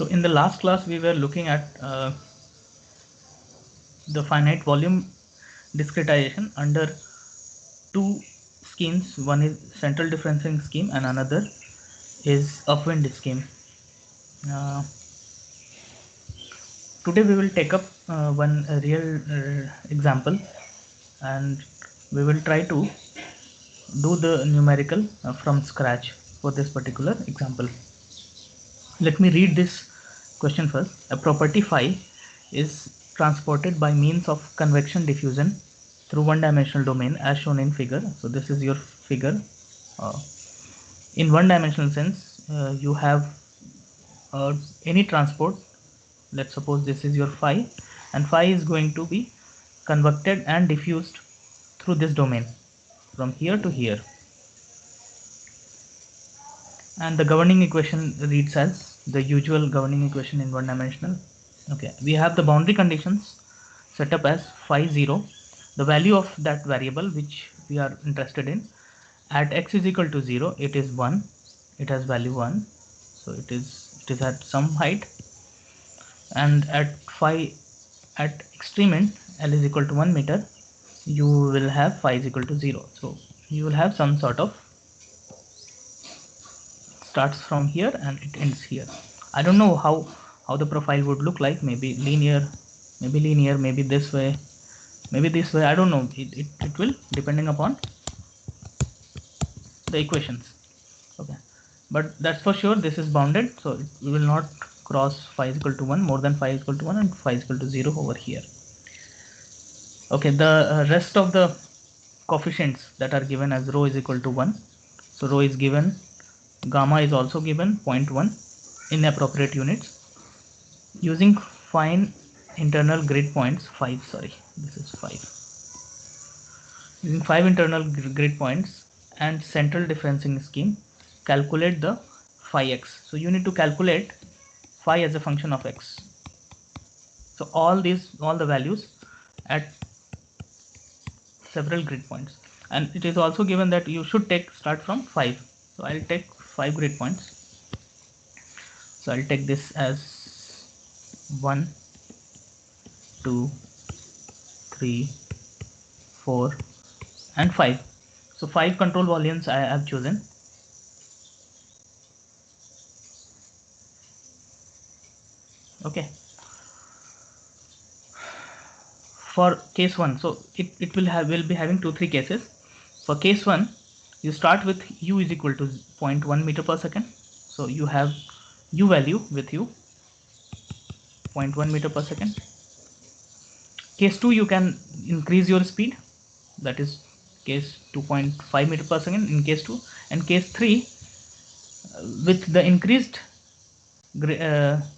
So in the last class we were looking at the finite volume discretization under two schemes. One is central differencing scheme and another is upwind scheme. Uh, Today we will take up one real example, and we will try to do the numerical from scratch for this particular example. Let me read this question first. A property phi is transported by means of convection diffusion through one-dimensional domain as shown in figure. So this is your figure. In one-dimensional sense, you have any transport. Let's suppose this is your phi, and phi is going to be convected and diffused through this domain from here to here. And the governing equation reads as the usual governing equation in one dimensional. Okay, we have the boundary conditions set up as phi 0, the value of that variable which we are interested in. At x is equal to 0, it is 1, it has value 1, so it is at some height. And at phi at extreme end, L is equal to 1 meter, you will have phi is equal to 0. So you will have some sort of starts from here and it ends here. I don't know how the profile would look like. Maybe linear, maybe this way, maybe this way. I don't know. It will depending upon the equations. Okay, but that's for sure. This is bounded, so it will not cross phi is equal to 1, more than phi is equal to 1, and phi is equal to 0 over here. Okay, the rest of the coefficients that are given as rho is equal to 1. So rho is given, gamma is also given 0.1 in appropriate units. Using fine internal grid points, 5, sorry, this is 5. Using 5 internal grid points and central differencing scheme, calculate the phi x. So you need to calculate phi as a function of x. So all the values at several grid points, and it is also given that you should start from 5. So I'll take 5 grid points. So I'll take this as 1, 2, 3, 4 and 5. So 5 control volumes I have chosen. Okay, for case 1, so it will be having 2-3 cases. For case 1, you start with u is equal to 0.1 meter per second. So you have u value with you 0.1 meter per second. Case 2, you can increase your speed, that is case 2.5 meter per second in case 2. And case 3, with the increased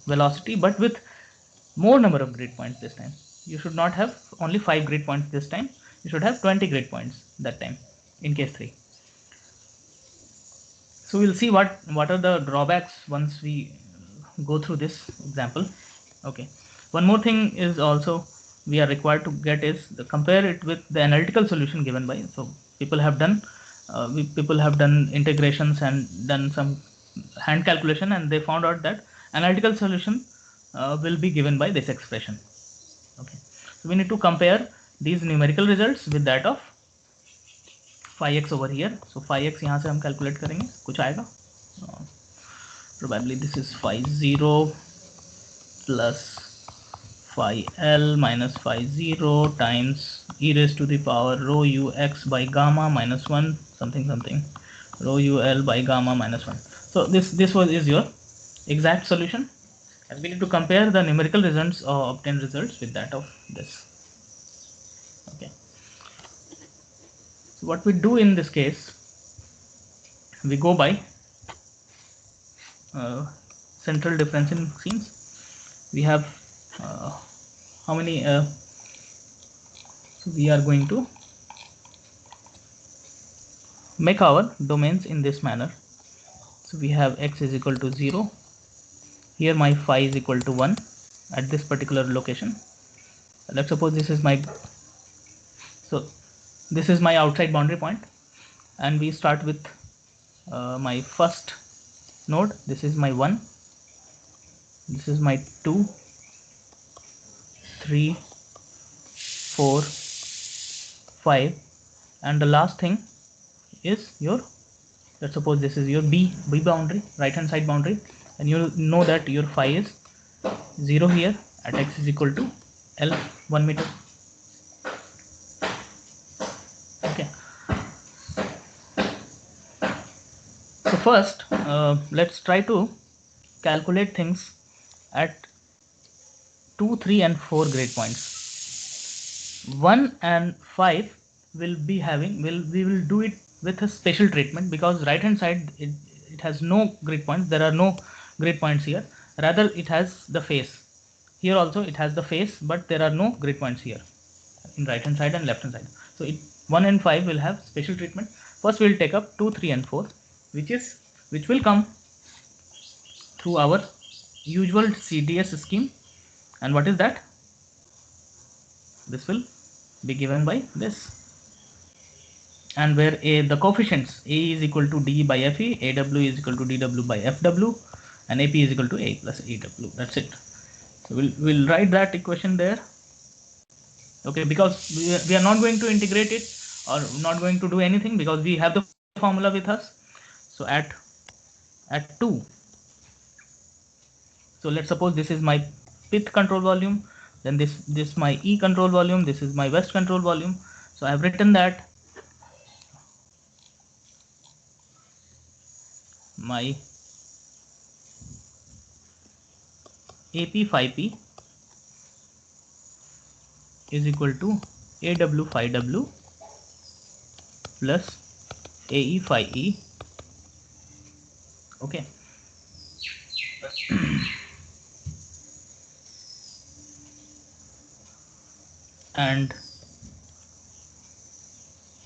velocity but with more number of grid points this time. You should not have only 5 grid points this time, you should have 20 grid points that time in case 3. So we'll see what are the drawbacks once we go through this example. Okay, one more thing is also we are required to get is compare it with the analytical solution given by. So people have done integrations and done some hand calculation, and they found out that analytical solution will be given by this expression. Okay, so we need to compare these numerical results with that of phi x over here. So phi x यहाँ से हम calculate करेंगे, कुछ आएगा. Probably this is phi 0 plus phi L minus phi 0 times e raised to the power rho u x by gamma minus 1 something rho u L by gamma minus 1. So this is your exact solution, and we need to compare the numerical results or obtained results with that of this. Okay, so what we do in this case, we go by central differencing schemes. We have how many so we are going to make our domains in this manner. So we have x is equal to 0, here my phi is equal to 1 at this particular location. Let's suppose this is my, so this is my outside boundary point, and we start with my first node. This is my 1, This is my 2, 3, 4, 5, and the last thing is your, let's suppose this is your b boundary, right hand side boundary, and you know that your phi is 0 here at x is equal to L 1 meter. Okay, so first let's try to calculate things at 2, 3 and 4 grid points. 1 and 5 will be having, we will do it with a special treatment, because right hand side it has no grid points, there are no grid points here, rather it has the face. Here also it has the face, but there are no grid points here in right hand side and left hand side. So 1 and 5 will have special treatment. First we will take up 2, 3 and 4, which will come through our usual CDS scheme. And what is that? This will be given by this, and where the coefficients A is equal to D by FE, AW is equal to DW by FW, and AP is equal to A plus AW. That's it. So we'll write that equation there. Okay, because we are not going to integrate it or not going to do anything, because we have the formula with us. So at 2, so let's suppose this is my pith control volume, then this my E control volume, this is my west control volume. So I have written that my AP phi P is equal to AW phi W plus AE phi E. Okay. And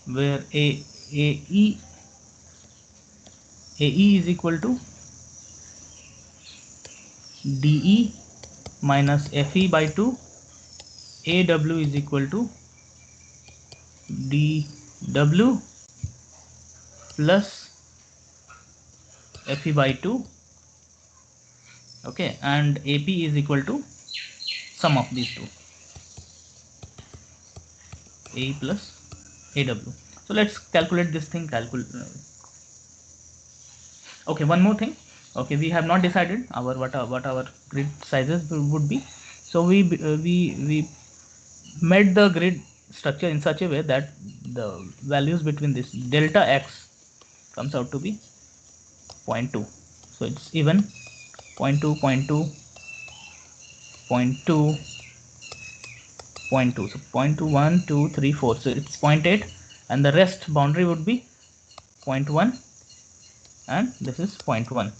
where AE is equal to DE minus FE by 2, AW is equal to DW plus FE by 2. Okay, and AP is equal to sum of these two, AE plus AW. So let's calculate this thing. Okay, one more thing. Okay, we have not decided our what our grid sizes would be. So we made the grid structure in such a way that the values between this delta x comes out to be 0.2. So it's even 0.2, 0.2, 0.2, 0.2. So 0.2, 1, 2, 3, 4. So it's 0.8, and the rest boundary would be 0.1, and this is 0.1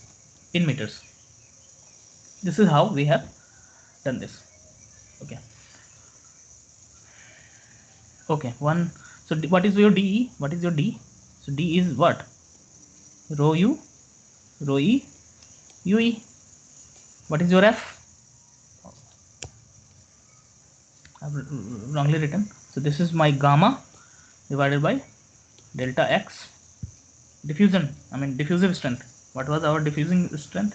in meters. This is how we have done this. Okay. Okay, one. So what is your DE? What is your D? So D is what? Rho U, rho E, UE. What is your F? I've wrongly written. So this is my gamma divided by delta X. Diffusive strength. What was our diffusing strength?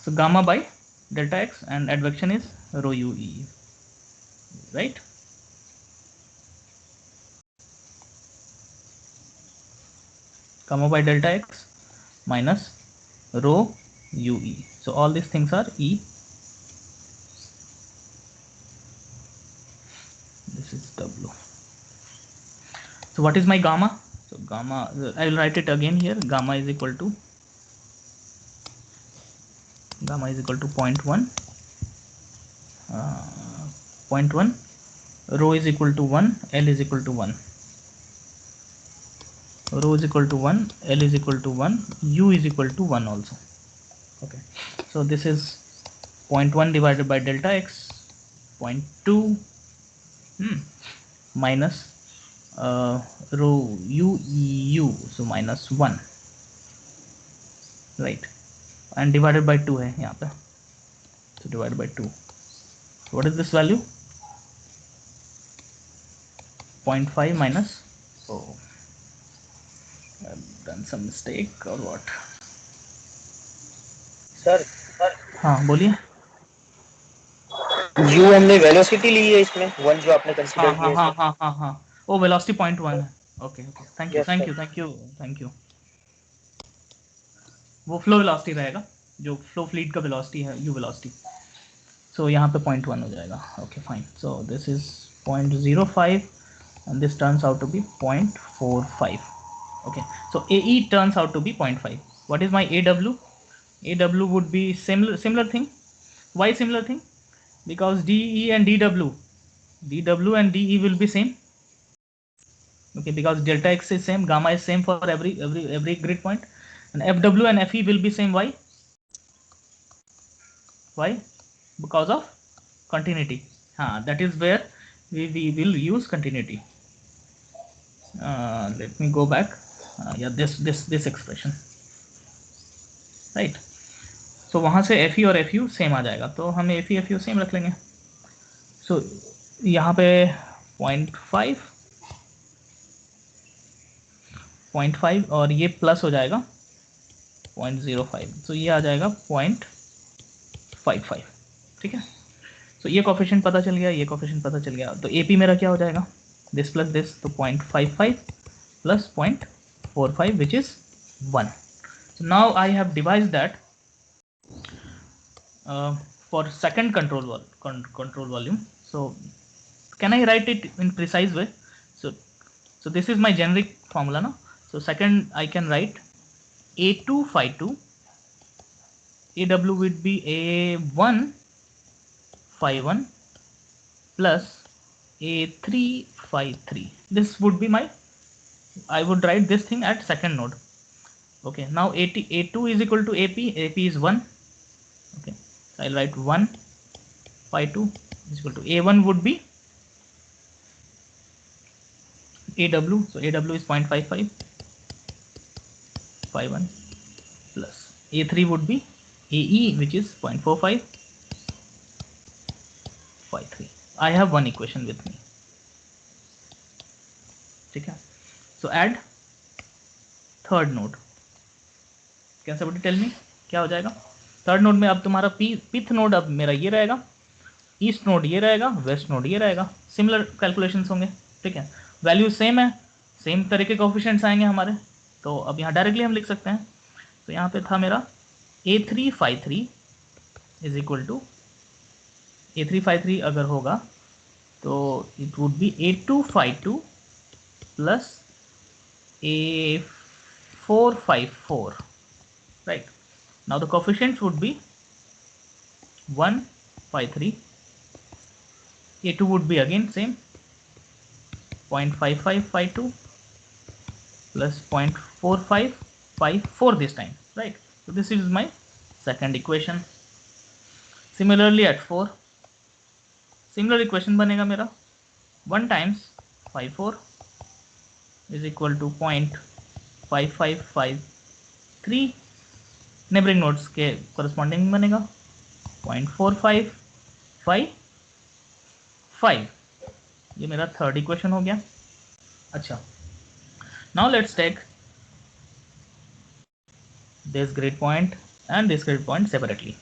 So gamma by delta X, and advection is rho UE, right? Gamma by delta X minus rho UE. So all these things are E. This is W. So what is my gamma? So gamma, I will write it again here. Gamma is equal to 0.1, 0.1, rho is equal to 1, L is equal to 1. Rho is equal to 1, L is equal to 1, U is equal to 1 also. Okay, so this is 0.1 divided by delta X, 0.2 minus rho U, so minus 1, right, and divided by 2 है यहाँ पे, so divided by 2. What is this value? 0.5 minus, oh, I've done some mistake or what? Sir, हाँ बोलिए। You हमने velocity ली है इसमें, one जो आपने हाँ कंसीडर हाँ किया हाँ इसमें। हाँ हाँ हाँ, वो वेलोसिटी पॉइंट वन है। Okay okay, thank you yes thank sir. You thank you thank you. वो फ्लो वेलोसिटी रहेगा, जो फ्लो फ्लीट का वेलोसिटी है, यू वेलोसिटी। सो यहाँ पे पॉइंट वन हो जाएगा। Okay fine, so this is 0.05 and this turns out to be 0.45. Okay, so AE turns out to be 0.5. What is my AW? AW would be similar thing. Why similar thing? Because DE and DW and DE will be same. Okay, because delta x is same, gamma is same for every grid point, and FW and FE will be same. Why? Because of continuity. That is where we will use continuity. Let me go back. Yeah, this expression, right? So वहाँ से FE और FU same आ जाएगा, तो हम FE FU same रख लेंगे। सो यहाँ पे 0.5 और ये प्लस हो जाएगा 0.05, तो ये आ जाएगा 0.55। ठीक है, तो ये कोफिशिएंट पता चल गया, ये कोफिशिएंट पता चल गया, तो AP मेरा क्या हो जाएगा, दिस प्लस दिस, तो 0.55 plus 0.45 which is 1। So now I have devised that for second control volume. So can I write it in precise way? So this is my generic formula, no? So second I can write A2 phi 2, AW would be A1 phi 1 plus A3 phi 3. This would be my, I would write this thing at second node. Okay, now A2 is equal to AP is 1. Okay, so I'll write 1 phi 2 is equal to A1 would be AW, so AW is 0.55 phi 1 plus A3 would be AE, which is 0.45 phi 3. I have one equation with me. ठीक है, so add third node. Can somebody tell me क्या हो जाएगा? Third node में अब तुम्हारा पिथ node अब मेरा ये रहेगा, ईस्ट नोड ये रहेगा, वेस्ट नोड ये रहेगा, सिमिलर कैलकुलेशंस होंगे। ठीक है, वैल्यू सेम है, सेम तरह के कोफिशिएंट्स आएंगे हमारे, तो अब यहाँ डायरेक्टली हम लिख सकते हैं। तो यहाँ पे था मेरा A3 phi 3 is equal to A3 phi 3 अगर होगा तो it would be A2 phi 2 plus A4 phi 4, right? Now the coefficients would be 1 phi 3, A2 would be again same 0.55 phi 2 plus 0.45 phi 4 this time, right? So this is my second equation. Similarly at 4, similar equation बनेगा मेरा 1 times phi 4 is equal to 0.5553, neighbouring nodes के corresponding बनेगा 0.4555, ये मेरा third equation हो गया। अच्छा, now let's take this grid point and this grid point separately.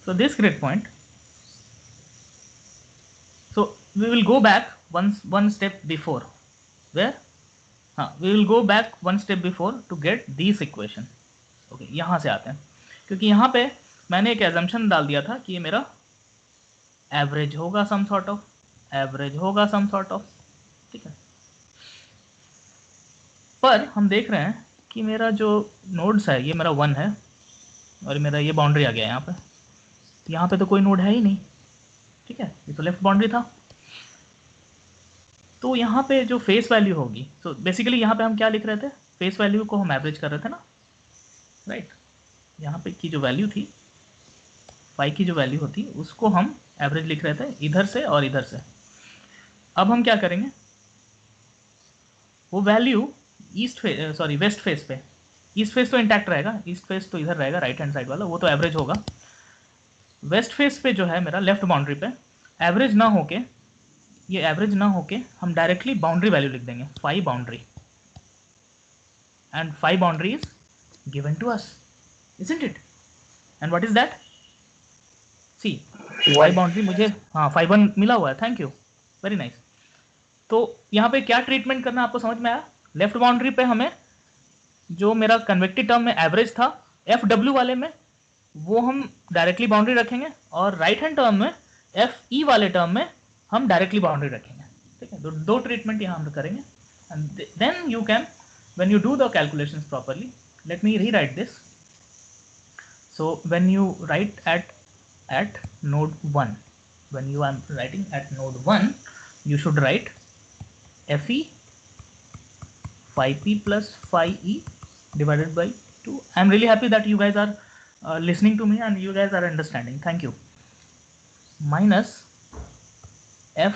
So this grid point, so we will go back one step before, where we will go back one step before to get this equation. Okay, यहाँ से आते हैं, क्योंकि यहाँ पे मैंने एक assumption डाल दिया था कि ये मेरा एवरेज होगा सम सॉर्ट ऑफ, एवरेज होगा सम सॉर्ट ऑफ। ठीक है, पर हम देख रहे हैं कि मेरा जो नोड्स है ये मेरा 1 है और मेरा ये बाउंड्री आ गया यहाँ पे तो कोई नोड है ही नहीं। ठीक है, ये तो लेफ्ट बाउंड्री था, तो यहाँ पे जो फेस वैल्यू होगी, तो बेसिकली यहाँ पे हम क्या लिख रहे थे, फेस वैल्यू को हम एवरेज कर रहे थे ना, राइट? यहाँ पे की जो वैल्यू थी, पाई की जो वैल्यू होती उसको हम एवरेज लिख रहे थे इधर से और इधर से। अब हम क्या करेंगे, वो वैल्यू वेस्ट फेस पे, ईस्ट फेस तो इंटैक्ट रहेगा, ईस्ट फेस तो इधर रहेगा राइट हैंड साइड वाला, वो तो एवरेज होगा। वेस्ट फेस पे जो है मेरा लेफ्ट बाउंड्री पे एवरेज ना होके ये एवरेज ना होके हम डायरेक्टली बाउंड्री वैल्यू लिख देंगे, phi boundary, and phi boundary is given to us, isn't it? And what is that? See, phi one. Boundary मुझे, हाँ, फाई वन मिला हुआ है, थैंक यू, वेरी नाइस। तो यहाँ पे क्या ट्रीटमेंट करना आपको समझ में आया? लेफ्ट बाउंड्री पे हमें जो मेरा कन्वेक्टिव टर्म में एवरेज था एफ डब्ल्यू वाले में, वो हम डायरेक्टली बाउंड्री रखेंगे, और राइट हैंड टर्म में एफ ई वाले टर्म में हम डायरेक्टली बाउंड्री रखेंगे। ठीक है, दो ट्रीटमेंट यहाँ हम करेंगे, and then you can, when you do the calculations properly, let me rewrite this. So when you write at node 1, when you are writing at node 1, you should write fe phi p plus phi e divided by 2. I'm really happy that you guys are listening to me and you guys are understanding, thank you. Minus f,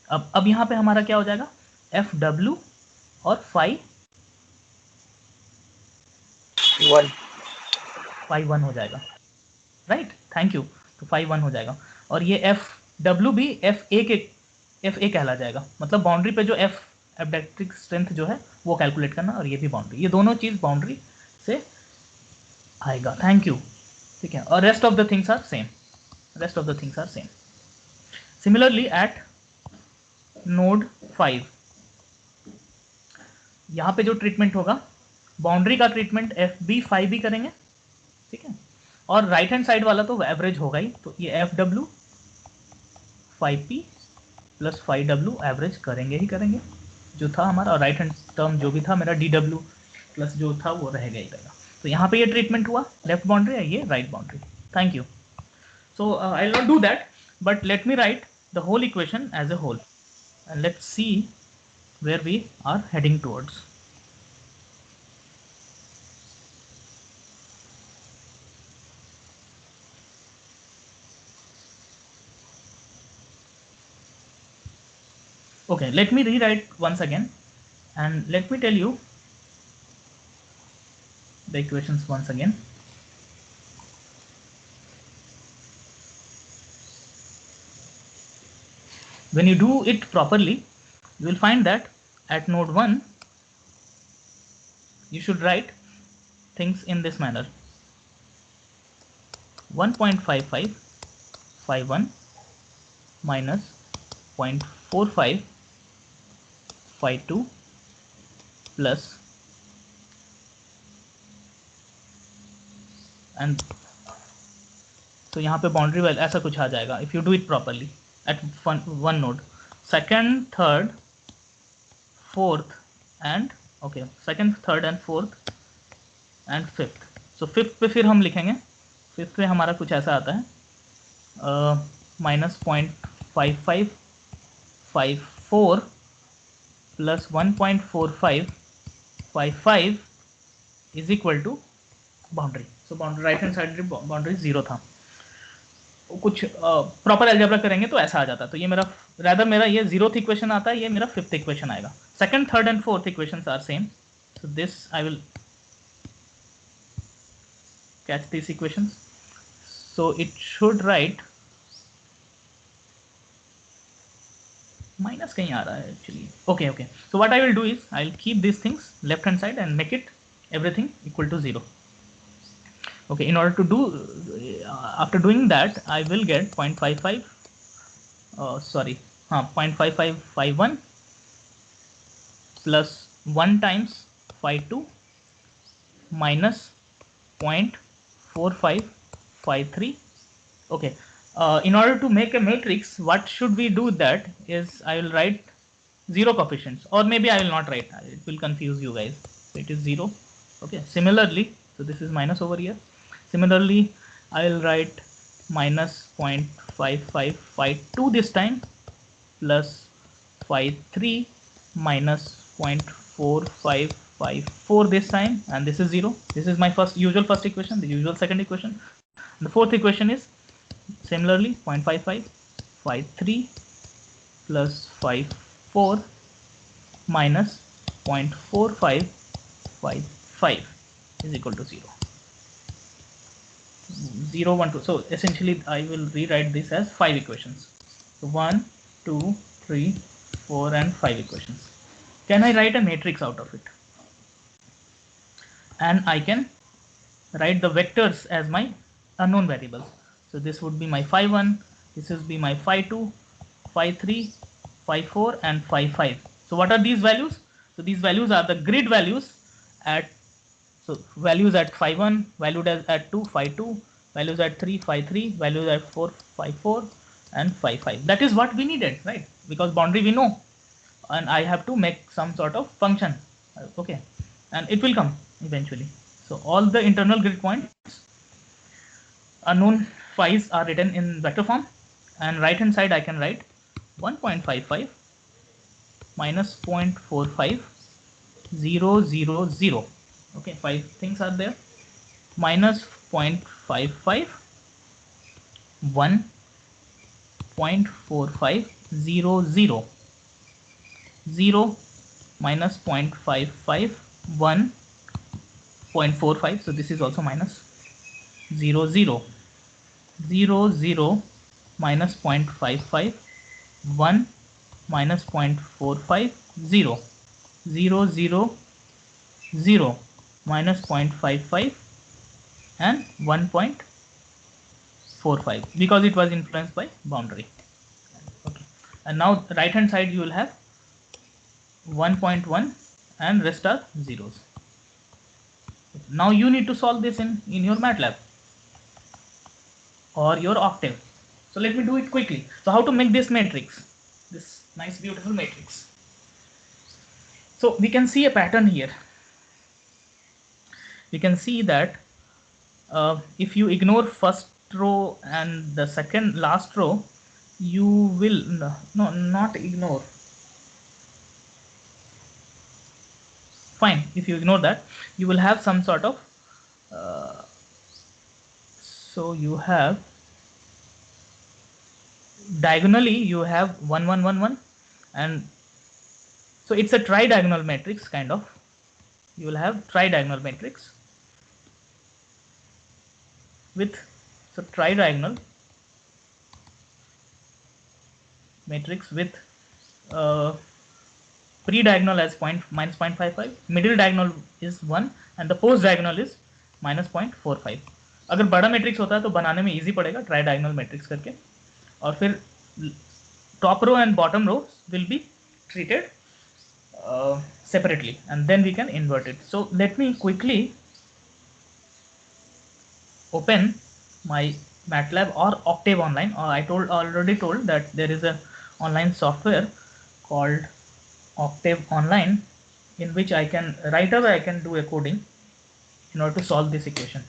अब यहाँ पे हमारा क्या हो जाएगा, F W और phi phi one हो जाएगा, राइट, थैंक यू। तो फाई वन हो जाएगा, और ये एफ डब्ल्यू भी एफ ए कहला जाएगा, मतलब बाउंड्री पे जो एफ एब्डक्टिक स्ट्रेंथ जो है वो कैलकुलेट करना, और ये भी बाउंड्री, ये दोनों चीज़ बाउंड्री से आएगा, थैंक यू। ठीक है, और rest of the things are same, rest of the things are same. Similarly at node 5, यहाँ पे जो ट्रीटमेंट होगा, बाउंड्री का treatment F B phi B करेंगे, ठीक है, और राइट हैंड साइड वाला तो एवरेज होगा ही, तो ये F W five P plus five W average करेंगे ही करेंगे जो था हमारा, और राइट हैंड टर्म जो भी था मेरा डी डब्ल्यू प्लस जो था वो रहेगा ही रहेगा। तो यहाँ पे ये ट्रीटमेंट हुआ, लेफ्ट बाउंड्री है, ये right boundary, thank you. So I will not do that, but let me write the whole equation as a whole, and let's see where we are heading towards. Okay, let me rewrite once again, and let me tell you the equations once again. When you do it properly, you will find that at node 1 you should write things in this manner: 1.55 51 minus 0.45 52 plus, and तो यहाँ पे boundary value ऐसा कुछ आ जाएगा if you do it properly at one node, second third fourth and, okay, second third and fourth and fifth. So fifth पे फिर हम लिखेंगे, फिफ्थ पे हमारा कुछ ऐसा आता है, -0.5554 plus 1.4555 is equal to boundary. So boundary right hand side boundary 0 था, कुछ प्रॉपर अलजेब्रा करेंगे तो ऐसा आ जाता। तो ये मेरा रैदर मेरा ये 0th इक्वेशन आता है, ये मेरा 5th इक्वेशन आएगा। Second third and fourth equations are same, so this I will catch this equations, so it should right, minus कहीं आ रहा है actually, okay okay, so what I will do is I will keep this things left hand side and make it everything equal to 0. Okay, in order to do, after doing that, I will get 0.55, 0.5551 plus 1 times 52 minus 0.4553. Okay, in order to make a matrix, what should we do? That is, I will write 0 coefficients, or maybe I will not write, it will confuse you guys. So it is 0. Okay, similarly, so this is minus over here. Similarly, I will write minus 0.5552 this time plus 53 minus 0.4554 this time, and this is 0. This is my usual first equation, the usual second equation. And the fourth equation is similarly 0.5553 plus 54 minus 0.4555 is equal to 0. 0, 1, 2. So essentially I will rewrite this as 5 equations. So 1, 2, 3, 4 and 5 equations. Can I write a matrix out of it? And I can write the vectors as my unknown variables. So this would be my phi1, this would be my phi2, phi3, phi4 and phi5. So what are these values? So these values are the grid values at, so values at phi1, valued as at 2, phi2, values at 3, phi3, values at 4, phi4 and phi5. That is what we needed, right? Because boundary we know, and I have to make some sort of function, okay, and it will come eventually. So all the internal grid points, unknown phi's are written in vector form, and right hand side I can write 1.55 minus 0.45 0 0 0. Okay, 5 things are there. Minus 0.55 1.45 0 0 0 minus 0.55 1.45, so this is also minus 0 0 0 0 minus 0.55 1 minus 0.45 0 0 0 0 minus 0.55 and 1.45 because it was influenced by boundary. Okay, and now right hand side you will have 1.1 and rest are zeros. Now you need to solve this in your MATLAB or your Octave. So let me do it quickly. So how to make this matrix, this nice beautiful matrix? So we can see a pattern here. We can see that if you ignore first row and the second last row, you will not ignore. Fine, if you ignore that, you will have some sort of so you have diagonally you have 1 1 1 1, and so it's a tri-diagonal matrix kind of. You will have tri-diagonal matrix with, so tri-diagonal matrix with pre-diagonal as minus 0.55, middle diagonal is 1 and the post diagonal is minus 0.45. अगर बड़ा matrix होता है तो बनाने में easy पड़ेगा try diagonal matrix करके, और फिर top row and bottom row will be treated separately and then we can invert it. So let me quickly open my MATLAB or Octave online. I already told that there is a online software called Octave Online in which I can right away I can do a coding in order to solve this equation.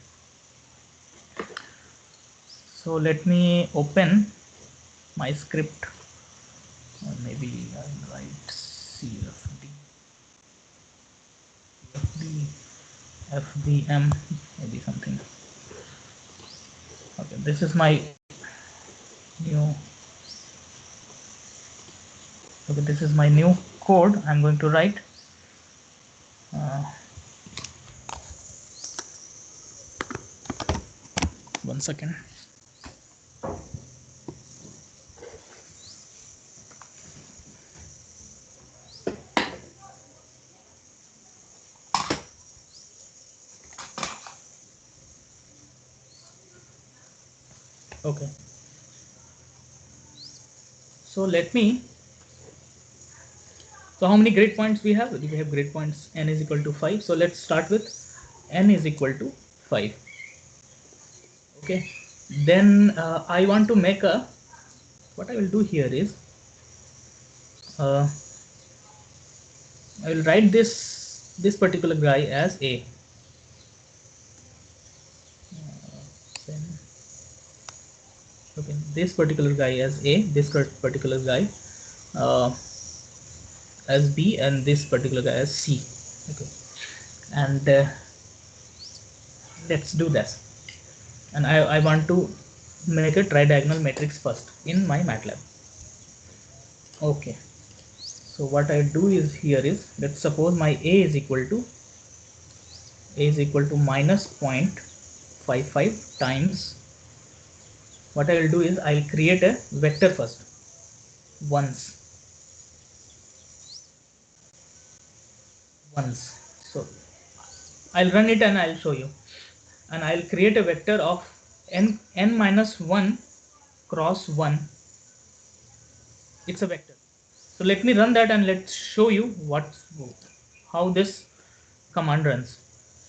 So let me open my script, or maybe I'll write CFD, FDM, maybe something. Okay, this is my new, okay, this is my new code I'm going to write. One second. Okay, so let me, so how many grid points we have? We have grid points n is equal to 5. So let's start with n is equal to 5. Okay, then I want to make a, what I will do here is I will write this particular guy as A. Okay, this particular guy as A, this particular guy as B, and this particular guy as C. Okay, and let's do this. And I want to make a tri-diagonal matrix first in my MATLAB. Okay, so what I do is here is, let's suppose my A is equal to minus 0.55 times, what I will do is I'll create a vector first once. once. So I'll run it and I'll show you, and I'll create a vector of n minus 1 cross 1. It's a vector. So let me run that and let's show you how this command runs.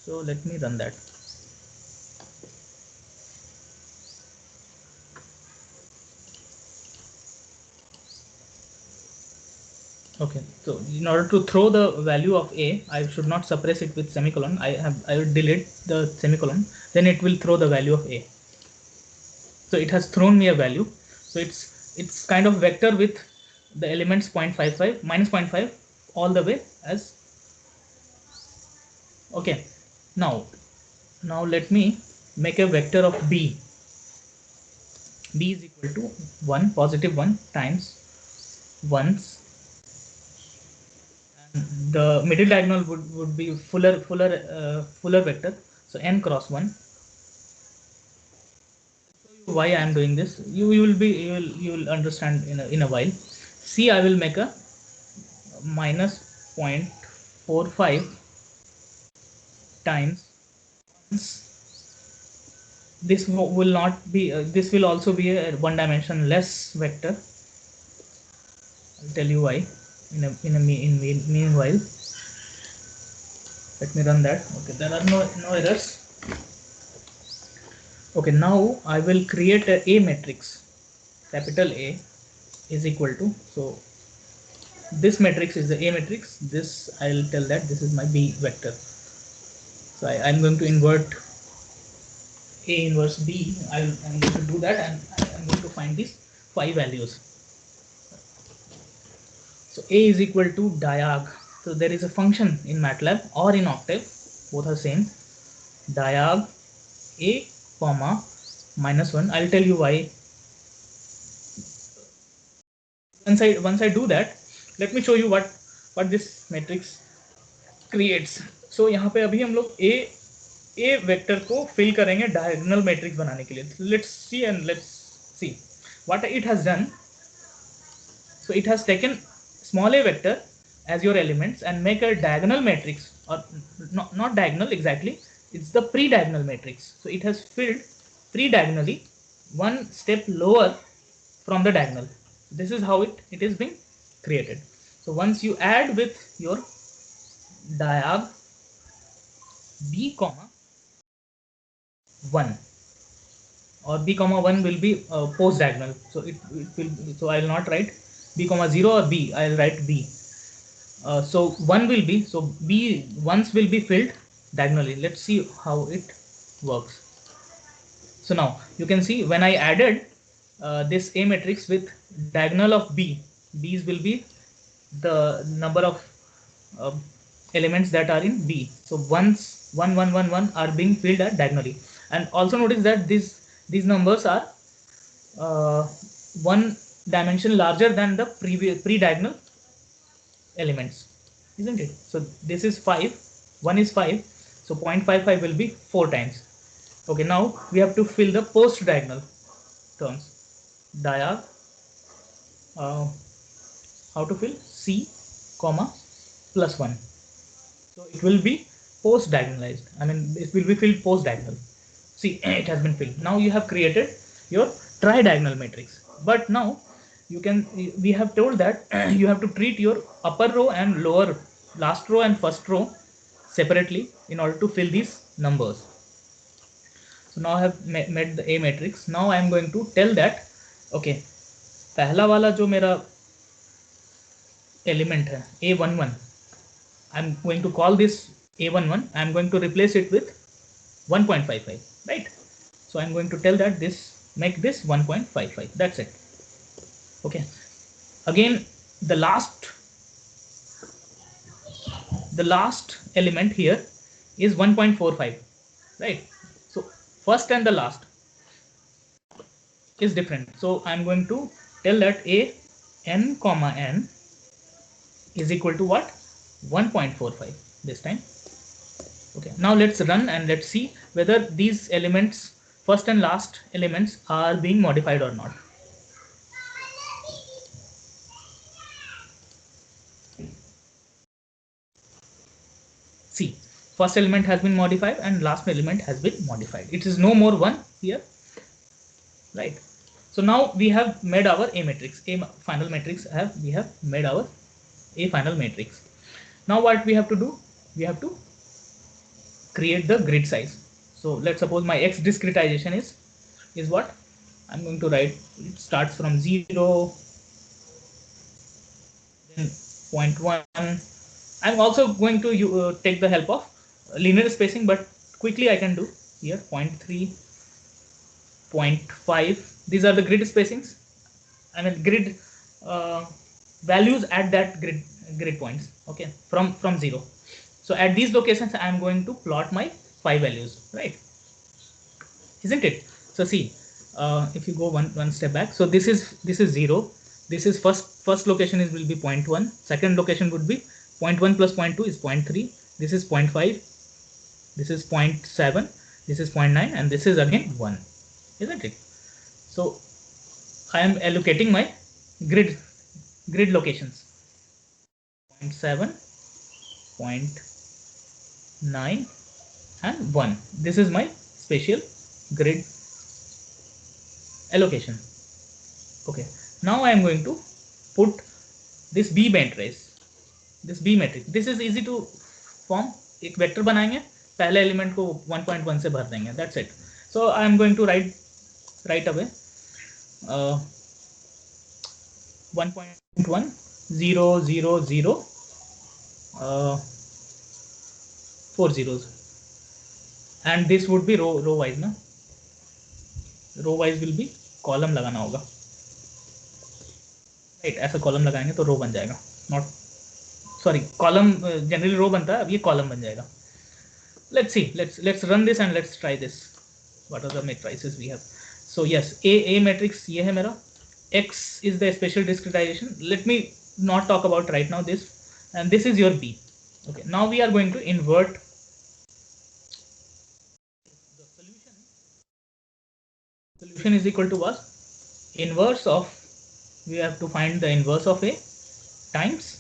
So let me run that. Okay, so in order to throw the value of a, I should not suppress it with semicolon. I will delete the semicolon, then it will throw the value of a. So it has thrown me a value. So it's kind of vector with the elements 0.55 minus 0.5 all the way as. Okay, now let me make a vector of b. B is equal to 1 positive 1 times once, and the middle diagonal would be fuller vector, so n cross 1. Why I am doing this, you will understand in a while. See, I will make a minus 0.45 times. This will not be this will also be a one dimension less vector. I'll tell you why in meanwhile. Let me run that. Okay, there are no errors. Okay, now I will create a matrix. Capital A is equal to, so this matrix is the A matrix. This I'll tell that this is my B vector. So I'm going to invert A inverse B. I'm going to do that, and I'm going to find these 5 values. So A is equal to diag. So there is a function in MATLAB or in Octave, both are same. Diag A comma minus 1. I'll tell you why. Once I do that, let me show you what this matrix creates. So यहाँ पे अभी हम लोग A vector को fill करेंगे diagonal matrix बनाने के लिए. Let's see and let's see what it has done. So it has taken small a vector as your elements and make a diagonal matrix, or not diagonal exactly, it's the pre-diagonal matrix. So it has filled pre-diagonally one step lower from the diagonal. This is how it is being created. So once you add with your diag b comma 1, or b comma 1 will be post diagonal, so it will, so I will not write b comma 0 or b, I will write b. So 1 will be, so b once will be filled diagonally. Let's see how it works. So now you can see when I added this A matrix with diagonal of b, b's will be the number of uh, elements that are in b. So once 1 1 1 1 are being filled at diagonally, and also notice that these numbers are uh, one dimension larger than the previous pre-diagonal elements, isn't it? So this is 5, 1 is 5, so 0.55 will be 4 times. Okay, now we have to fill the post diagonal terms. Diag how to fill c comma plus 1. So it will be post diagonalized, I mean it will be filled post diagonal. See, it has been filled. Now you have created your tri diagonal matrix, but now you can, we have told that you have to treat your upper row and lower, last row and first row separately in order to fill these numbers. So now I have made the A matrix. Now I am going to tell that, okay, पहला वाला जो मेरा element है A11, I'm going to call this A11. I'm going to replace it with 1.55, right? So I'm going to tell that this, make this 1.55. That's it. Okay. Again, the last element here is 1.45, right? So first and the last is different. So I'm going to tell that a n comma n is equal to what? 1.45 this time. Okay, now let's run and let's see whether these elements, first and last elements, are being modified or not. first element has been modified and last element has been modified. It is no more 1 here, right? So now we have made our A matrix, A final matrix. We have made our A final matrix. Now what we have to do? We have to create the grid size. So let's suppose my X discretization is what I'm going to write. It starts from 0, then 0.1. I'm also going to take the help of linear spacing, but quickly I can do here 0.3, 0.5. These are the grid spacings. I mean grid values at that grid points. Okay, from 0. So at these locations I am going to plot my 5 values, right? Isn't it? So see, if you go one step back, so this is 0. This is first location is will be 0.1. Second location would be 0.1 plus 0.2 is 0.3. This is 0.5. This is 0.7. This is 0.9, and this is again 1. Isn't it? So I am allocating my grid locations. 0.7, 0.9, and 1. This is my spatial grid allocation. Okay, now I am going to put this B matrix. This B matrix. This is easy to form. एक vector बनाएंगे, पहले element को 1.1 से भर देंगे. That's it. So I am going to write right away 1.1 0 0 0 4 zeros, and this would be row wise ना. Row wise will be column लगाना होगा, राइट? ऐसा कॉलम लगाएंगे तो रो बन जाएगा. नॉट सॉरी, कॉलम जनरली रो बनता है, अब ये कॉलम बन जाएगा. Let's see, let's run this and let's try this. What are the matrices we have? So yes, A matrix ये है मेरा. X is the spatial discretization. Let me not talk about right now this, and this is your B. Okay, now we are going to invert the solution. Solution is equal to what? Inverse of, we have to find the inverse of A times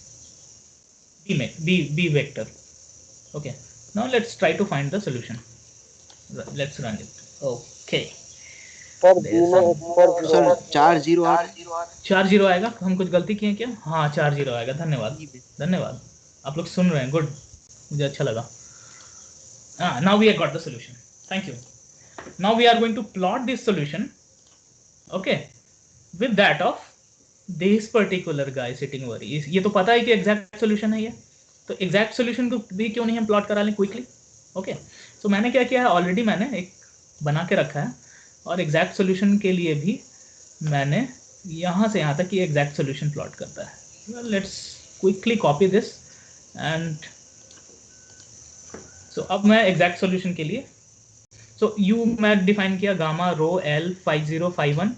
B vector. Okay, now let's try to find the solution. Let's run it. Okay, sir sir 4 0 4 0 आएगा. हम कुछ गलती किए क्या? हाँ, 4 0 आएगा. धन्यवाद, धन्यवाद. आप लोग सुन रहे हैं, गुड, मुझे अच्छा लगा. Now we have got the solution. Thank you. Now we are going to plot this solution, okay, with that of this particular guy sitting over. ये तो पता है कि exact solution है ये, तो exact solution को भी क्यों नहीं हम plot करा लें quickly. Okay, so मैंने क्या किया है, ऑलरेडी मैंने एक बना के रखा है, और exact solution के लिए भी मैंने यहाँ से यहाँ तक की exact solution plot करता है. Well, let's quickly copy this and so अब मैं exact solution के लिए so u मैं डिफाइन किया गामा रो l 5051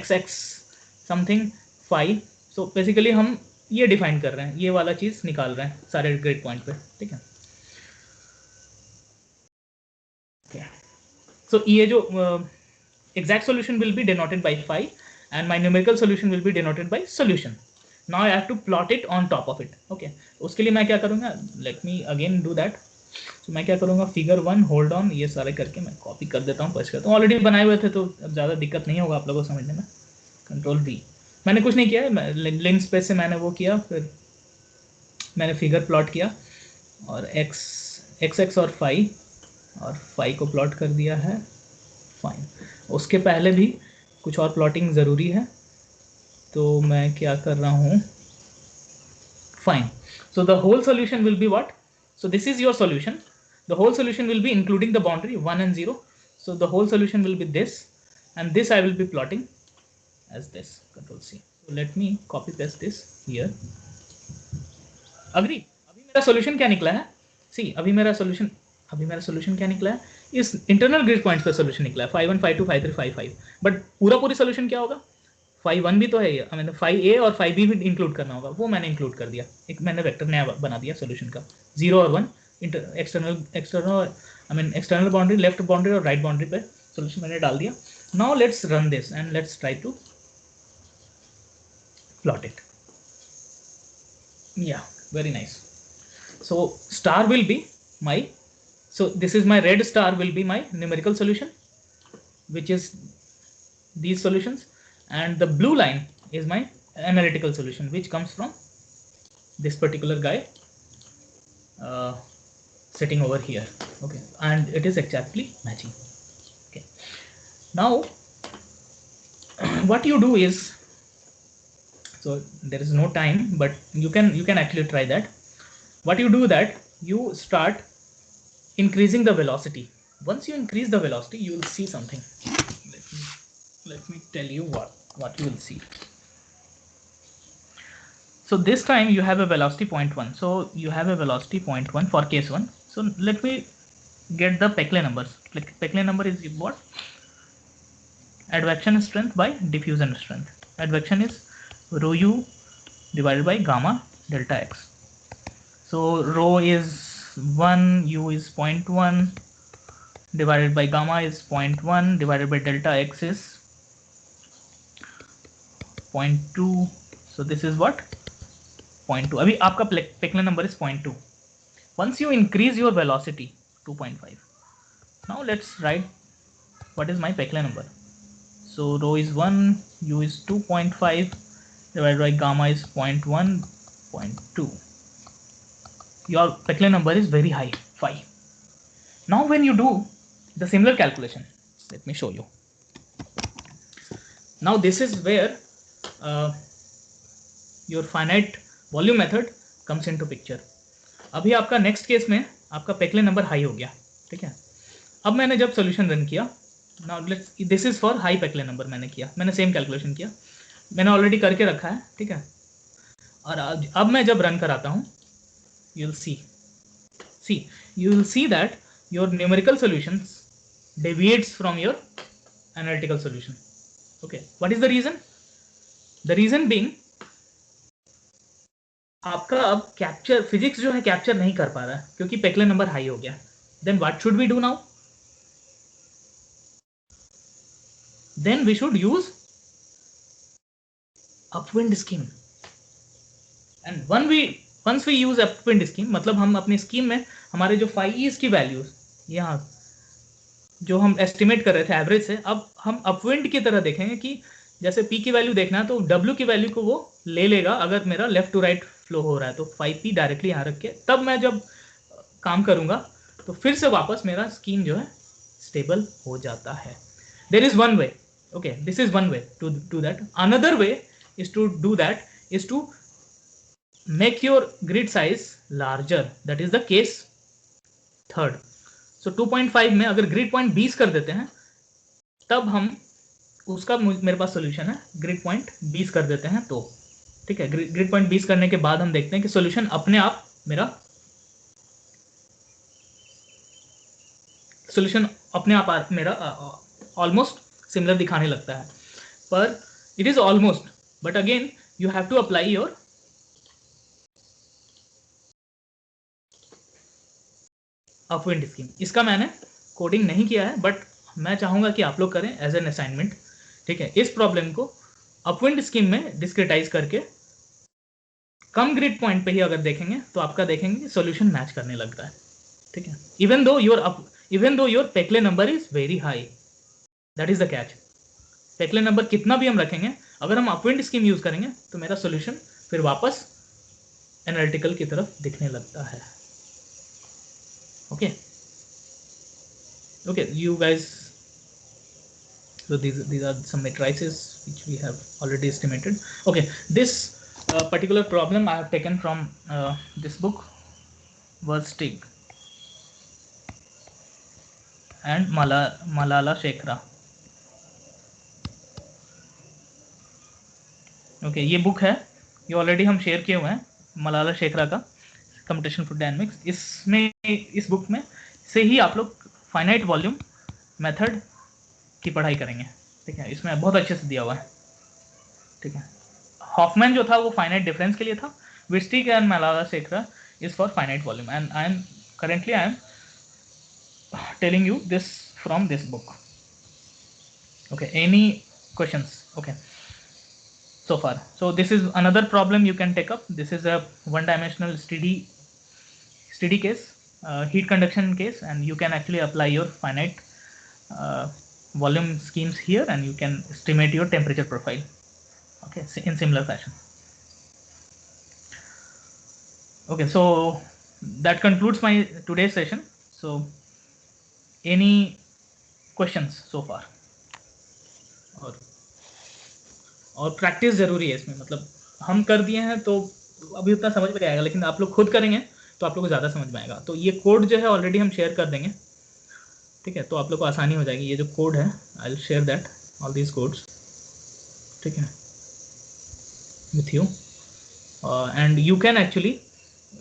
xx something 5. So basically हम ये डिफाइन कर रहे हैं, ये वाला चीज निकाल रहे हैं सारे ग्रिड पॉइंट पे. ठीक है, सो ये जो exact solution will be denoted by 5 and my numerical solution will be denoted by solution. Now I have to plot it on top of it. Okay, उसके लिए मैं क्या करूँगा, let me again do that. तो मैं क्या करूँगा, figure 1 hold on, ये सारे करके मैं कॉपी कर देता हूँ, पेस्ट करता हूँ. ऑलरेडी बनाए हुए थे तो अब ज़्यादा दिक्कत नहीं होगा आप लोगों को समझने में. Control V. मैंने कुछ नहीं किया है, लिंक स्पेस से मैंने वो किया, फिर मैंने फिगर प्लॉट किया और x और फाई को प्लॉट कर दिया है. फाइन. उसके पहले भी कुछ और प्लॉटिंग ज़रूरी है, तो मैं क्या कर रहा हूँ. Fine. So the whole solution will be what. So this is your solution. The whole solution will be including the boundary 1 and 0. So the whole solution will be this, and this I will be plotting as this. Control C. So let me copy paste this here. Agree? अभी मेरा solution क्या निकला है? See, अभी मेरा solution क्या निकला है? इस internal grid points पे solution निकला है 5 1 5 2 5 3 5 5. But पूरी solution क्या होगा? 5 1 भी तो है, I mean 5a और 5b भी इंक्लूड करना होगा, वो मैंने इंक्लूड कर दिया. एक मैंने वेक्टर नया बना दिया सोल्यूशन का. 0 और 1 एक्सटर्नल बाउंड्री, लेफ्ट बाउंड्री और राइट बाउंड्री पे सोल्यूशन मैंने डाल दिया. Now let's run this and let's try to plot it. Yeah very nice. So star will be my So this is my red star will be my numerical solution, which is these solutions, and the blue line is my analytical solution, which comes from this particular guy sitting over here. Okay, and it is exactly matching. Okay, now what you do is, so there is no time, but you can actually try that. What you do that you start increasing the velocity. Once you increase the velocity, you will see something. Let me tell you what you will see. So this time you have a velocity 0.1. So you have a velocity 0.1 for case 1. So let me get the Peclet numbers. Peclet number is what? Advection strength by diffusion strength. Advection is rho u divided by gamma delta x. So rho is 1, u is 0.1 divided by gamma is 0.1 divided by delta x is 0.2. So this is what? 0.2. अभी आपका Peclet number is 0.2. Once you increase your velocity 2.5. Now let's write what is my Peclet number. So rho is 1, u is 2.5 divided by gamma is 0.1, 0.2. Your Peclet number is very high, 5. Now when you do the similar calculation, let me show you. Now this is where your finite volume method comes into picture. अभी आपका next case में आपका Peclet number high हो गया, ठीक है. अब मैंने जब सोल्यूशन रन किया, now let's, this is for high Peclet number मैंने सेम कैलकुलेशन किया, मैंने ऑलरेडी करके रखा है, ठीक है. और अब मैं जब रन कराता हूँ, you will see that your numerical solutions deviates from your analytical solution. Okay, what is the reason? The reason being, आपका अब कैप्चर फिजिक्स जो है कैप्चर नहीं कर पा रहा है क्योंकि Peclet नंबर हाई हो गया. Then what should we do now? Then we should use upwind scheme. And once we use upwind scheme, मतलब हम अपनी स्कीम में हमारे जो phi e's की वैल्यूज यहाँ जो हम एस्टिमेट कर रहे थे एवरेज से, अब हम अपविंड की तरह देखेंगे कि जैसे P की वैल्यू देखना है तो W की वैल्यू को वो ले लेगा अगर मेरा लेफ्ट टू राइट फ्लो हो रहा है, तो 5P डायरेक्टली यहाँ रख के तब मैं जब काम करूंगा तो फिर से वापस मेरा स्कीम जो है स्टेबल हो जाता है. There is one way. Okay, this is one way to do that. Another way is to do that is to make your grid size larger. That is the case third. So 2.5 में अगर grid point 20 कर देते हैं तब हम उसका मेरे पास solution है. ग्रिड पॉइंट 20 कर देते हैं तो ठीक है. ग्रिड पॉइंट 20 करने के बाद हम देखते हैं कि सोल्यूशन अपने आप मेरा ऑलमोस्ट सिमिलर दिखाने लगता है. पर it is almost, but again you have to apply your upwind scheme. इसका मैंने कोडिंग नहीं किया है बट मैं चाहूंगा कि आप लोग करें एज एन असाइनमेंट, ठीक है. इस प्रॉब्लम को अपविंड स्कीम में डिस्क्रिटाइज करके कम ग्रिड पॉइंट पे ही अगर देखेंगे तो आपका देखेंगे सॉल्यूशन मैच करने लगता है, ठीक है. Even though your Peclet number is very high, that is the catch. Peclet number कितना भी हम रखेंगे, अगर हम अपविंड स्कीम यूज करेंगे तो मेरा सॉल्यूशन फिर वापस एनालिटिकल की तरफ दिखने लगता है. okay you guys, so these are some matrices which we have already estimated. Okay, this particular problem I have taken from this book, Verstig and Malala Shekhra. okay, ये बुक है, ये ऑलरेडी हम share किए हुए हैं, मलाला शेखरा का computation for dynamics. इसमें इस बुक में से ही आप लोग फाइनाइट वॉल्यूम मेथड की पढ़ाई करेंगे, ठीक है. इसमें बहुत अच्छे से दिया हुआ है, ठीक है. हॉफमैन जो था वो फाइनाइट डिफरेंस के लिए था. Versteeg and Malalasekera is for finite volume, and I am telling you this from this book. Okay, any questions? Okay, so far. So this is another problem you can take up. This is a one dimensional steady case. heat conduction case, and you can actually apply your finite volume schemes here, and you can estimate your temperature profile, okay, in similar fashion. Okay, so that concludes my today's session. So any questions so far? और practice जरूरी है इसमें, मतलब हम कर दिए हैं तो अभी उतना समझ में आएगा, लेकिन आप लोग खुद करेंगे तो आप लोग को ज़्यादा समझ में आएगा। तो ये कोड जो है ऑलरेडी हम शेयर कर देंगे, ठीक है, तो आप लोग को आसानी हो जाएगी। ये जो कोड है, I will share that all these codes, ठीक है, with you, and you can actually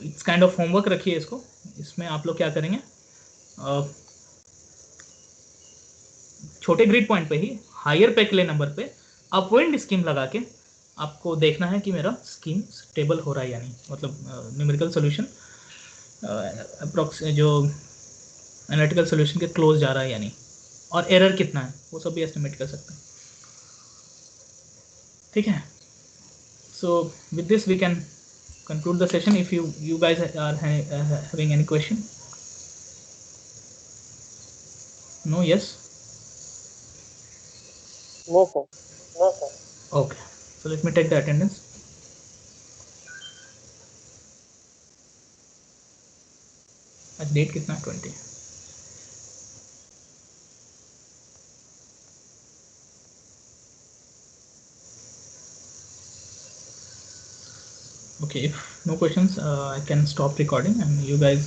it's kind of homework रखिए इसको। इसमें आप लोग क्या करेंगे, छोटे ग्रिड पॉइंट पे ही हायर पेकले नंबर पे अपविंड स्कीम लगा के आपको देखना है कि मेरा स्कीम स्टेबल हो रहा है या नहीं, मतलब न्यूमेरिकल सॉल्यूशन अप्रोक्स जो एनालिटिकल सॉल्यूशन के क्लोज जा रहा है या नहीं, और एरर कितना है वो सब भी एस्टिमेट कर सकते हैं, ठीक है। So with this we can conclude the session. If you guys are having any question. No? Yes? No, sir. Okay, so let me take the attendance. आज डेट कितना है? 20. Okay, if no questions, I can stop recording and you guys